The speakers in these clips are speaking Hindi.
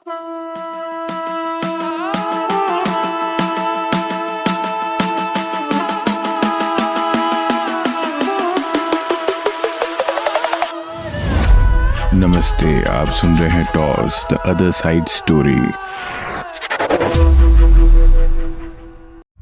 नमस्ते, आप सुन रहे हैं toss the other side story.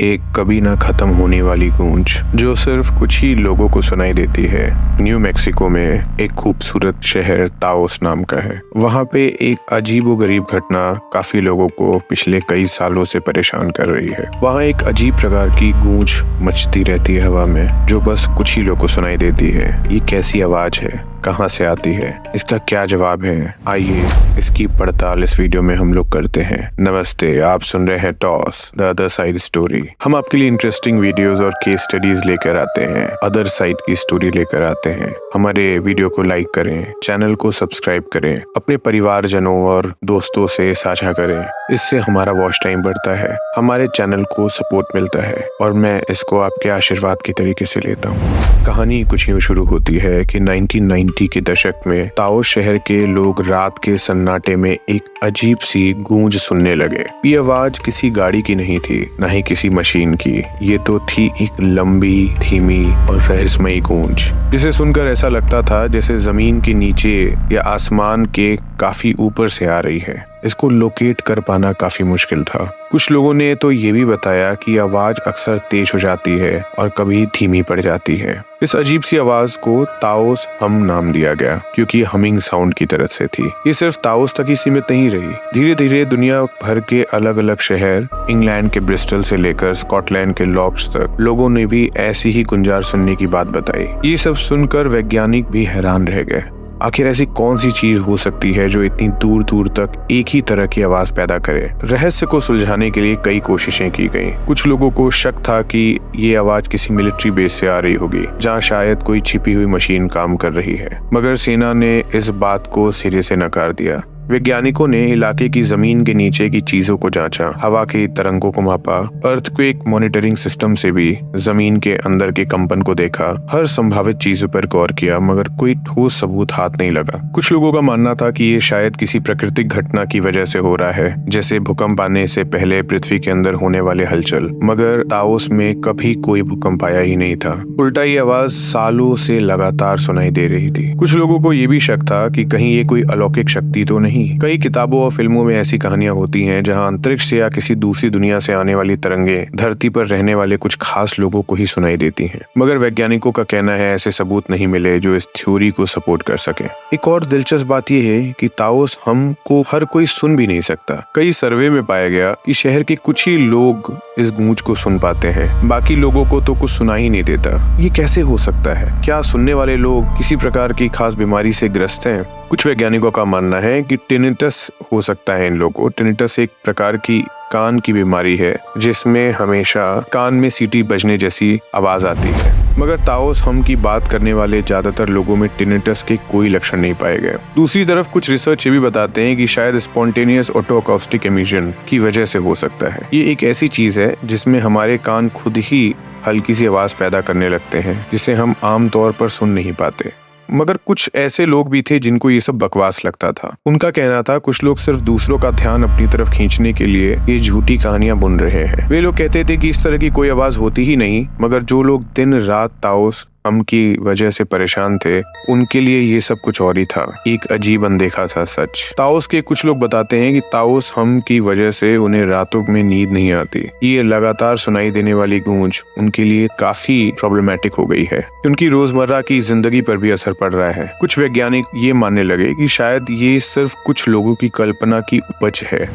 एक कभी ना खत्म होने वाली गूंज जो सिर्फ कुछ ही लोगों को सुनाई देती है। न्यू मैक्सिको में एक खूबसूरत शहर ताओस नाम का है। वहाँ पे एक अजीबोगरीब घटना काफी लोगों को पिछले कई सालों से परेशान कर रही है। वहाँ एक अजीब प्रकार की गूंज मचती रहती है हवा में, जो बस कुछ ही लोगों को सुनाई देती है। ये कैसी आवाज है, कहाँ से आती है, इसका क्या जवाब है? आइए इसकी पड़ताल इस वीडियो में हम लोग करते हैं। नमस्ते, आप सुन रहे हैं toss the other side story. हम आपके लिए इंटरेस्टिंग वीडियोस और केस स्टडीज लेकर आते हैं, अदर साइड की स्टोरी लेकर आते हैं। हमारे वीडियो को लाइक करें, चैनल को सब्सक्राइब करें, अपने परिवारजनों और दोस्तों से साझा करें। इससे हमारा वॉच टाइम बढ़ता है, हमारे चैनल को सपोर्ट मिलता है और मैं इसको आपके आशीर्वाद की तरीके से लेता हूँ। कहानी कुछ यूँ शुरू होती है कि 1990 के दशक में ताओस शहर के लोग रात के सन्नाटे में एक अजीब सी गूंज सुनने लगे। ये आवाज किसी गाड़ी की नहीं थी, न ही किसी मशीन की। ये तो थी एक लंबी, धीमी और रहस्यमयी गूंज, जिसे सुनकर ऐसा लगता था जैसे जमीन के नीचे या आसमान के काफी ऊपर से आ रही है। इसको लोकेट कर पाना काफी मुश्किल था। कुछ लोगों ने तो ये भी बताया कि आवाज अक्सर तेज हो जाती है और कभी धीमी पड़ जाती है। इस अजीब सी आवाज को ताओस हम नाम दिया गया, क्योंकि हमिंग साउंड की तरफ से थी। ये सिर्फ ताओस तक ही सीमित नहीं रही। धीरे धीरे दुनिया भर के अलग अलग शहर, इंग्लैंड के ब्रिस्टल से लेकर स्कॉटलैंड के लॉर्ड्स तक, लोगों ने भी ऐसी ही गुंजार सुनने की बात बताई। ये सब सुनकर वैज्ञानिक भी हैरान रह गए। आखिर ऐसी कौन सी चीज हो सकती है जो इतनी दूर दूर तक एक ही तरह की आवाज पैदा करे? रहस्य को सुलझाने के लिए कई कोशिशें की गईं। कुछ लोगों को शक था कि ये आवाज किसी मिलिट्री बेस से आ रही होगी, जहां शायद कोई छिपी हुई मशीन काम कर रही है। मगर सेना ने इस बात को सिरे से नकार दिया। वैज्ञानिकों ने इलाके की जमीन के नीचे की चीजों को जांचा, हवा के तरंगों को मापा, अर्थक्वेक मॉनिटरिंग सिस्टम से भी जमीन के अंदर के कंपन को देखा। हर संभावित चीजों पर गौर किया, मगर कोई ठोस सबूत हाथ नहीं लगा। कुछ लोगों का मानना था कि ये शायद किसी प्राकृतिक घटना की वजह से हो रहा है, जैसे भूकंप आने से पहले पृथ्वी के अंदर होने वाले हलचल। मगर ताओस में कभी कोई भूकंप आया ही नहीं था। उल्टा ये आवाज सालों से लगातार सुनाई दे रही थी। कुछ लोगों को ये भी शक था कि कहीं ये कोई अलौकिक शक्ति तो नहीं। कई किताबों और फिल्मों में ऐसी कहानियां होती हैं जहां अंतरिक्ष से या किसी दूसरी दुनिया से आने वाली तरंगें धरती पर रहने वाले कुछ खास लोगों को ही सुनाई देती हैं। मगर वैज्ञानिकों का कहना है ऐसे सबूत नहीं मिले जो इस थ्योरी को सपोर्ट कर सके। एक और दिलचस्प बात यह है कि ताओस हम को हर कोई सुन भी नहीं सकता। कई सर्वे में पाया गया कि शहर के कुछ ही लोग इस गूंज को सुन पाते हैं, बाकी लोगों को तो कुछ सुना ही नहीं देता। ये कैसे हो सकता है? क्या सुनने वाले लोग किसी प्रकार की खास बीमारी से ग्रस्त हैं? कुछ वैज्ञानिकों का मानना है कि टिनिटस हो सकता है इन लोगों को। टिनिटस एक प्रकार की कान की बीमारी है जिसमें हमेशा कान में सीटी बजने जैसी आवाज आती है। मगर ताओस हम की बात करने वाले ज्यादातर लोगों में टिनिटस के कोई लक्षण नहीं पाए गए। दूसरी तरफ कुछ रिसर्च ये भी बताते हैं कि शायद स्पॉन्टेनियस ऑटो अकॉस्टिक एमिशन की वजह से हो सकता है। ये एक ऐसी चीज है जिसमें हमारे कान खुद ही हल्की सी आवाज पैदा करने लगते हैं, जिसे हम आमतौर पर सुन नहीं पाते। मगर कुछ ऐसे लोग भी थे जिनको ये सब बकवास लगता था। उनका कहना था कुछ लोग सिर्फ दूसरों का ध्यान अपनी तरफ खींचने के लिए ये झूठी कहानियां बुन रहे हैं। वे लोग कहते थे कि इस तरह की कोई आवाज होती ही नहीं, मगर जो लोग दिन रात ताओस हम की वजह से परेशान थे, उनके लिए ये सब कुछ और ही था, एक अजीब अनदेखा सा सच। ताओस के कुछ लोग बताते हैं कि ताओस हम की वजह से उन्हें रातों में नींद नहीं आती। ये लगातार सुनाई देने वाली गूंज उनके लिए काफी प्रॉब्लमेटिक हो गई है। उनकी रोजमर्रा की जिंदगी पर भी असर पड़ रहा है। कुछ वैज्ञानिक ये मानने लगे कि शायद ये सिर्फ कुछ लोगों की कल्पना की उपज है।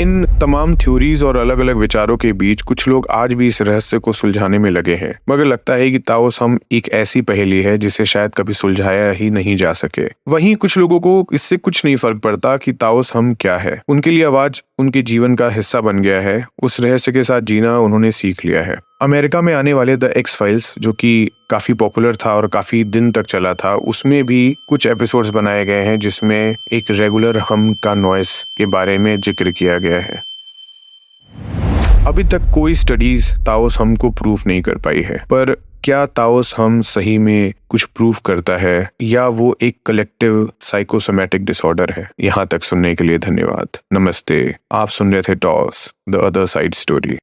इन तमाम थ्योरीज और अलग अलग विचारों के बीच कुछ लोग आज भी इस रहस्य को सुलझाने में लगे हैं। मगर लगता है कि ताओस हम एक ऐसी पहेली है जिसे शायद कभी सुलझाया ही नहीं जा सके। वहीं कुछ लोगों को इससे कुछ नहीं फर्क पड़ता कि ताओस हम क्या है। उनके लिए आवाज उनके जीवन का हिस्सा बन गया है। उस रहस्य के साथ जीना उन्होंने सीख लिया है। अमेरिका में आने वाले द एक्स फाइल्स, जो कि काफी पॉपुलर था और काफी दिन तक चला था, उसमें भी कुछ एपिसोड्स बनाए गए हैं जिसमें एक रेगुलर हम का नॉइस के बारे में जिक्र किया गया है। अभी तक कोई स्टडीज ताओस हम को प्रूफ नहीं कर पाई है, पर क्या ताओस हम सही में कुछ प्रूव करता है या वो एक कलेक्टिव साइकोसोमैटिक डिसऑर्डर है? यहाँ तक सुनने के लिए धन्यवाद। नमस्ते। आप सुन रहे थे toss the other side story.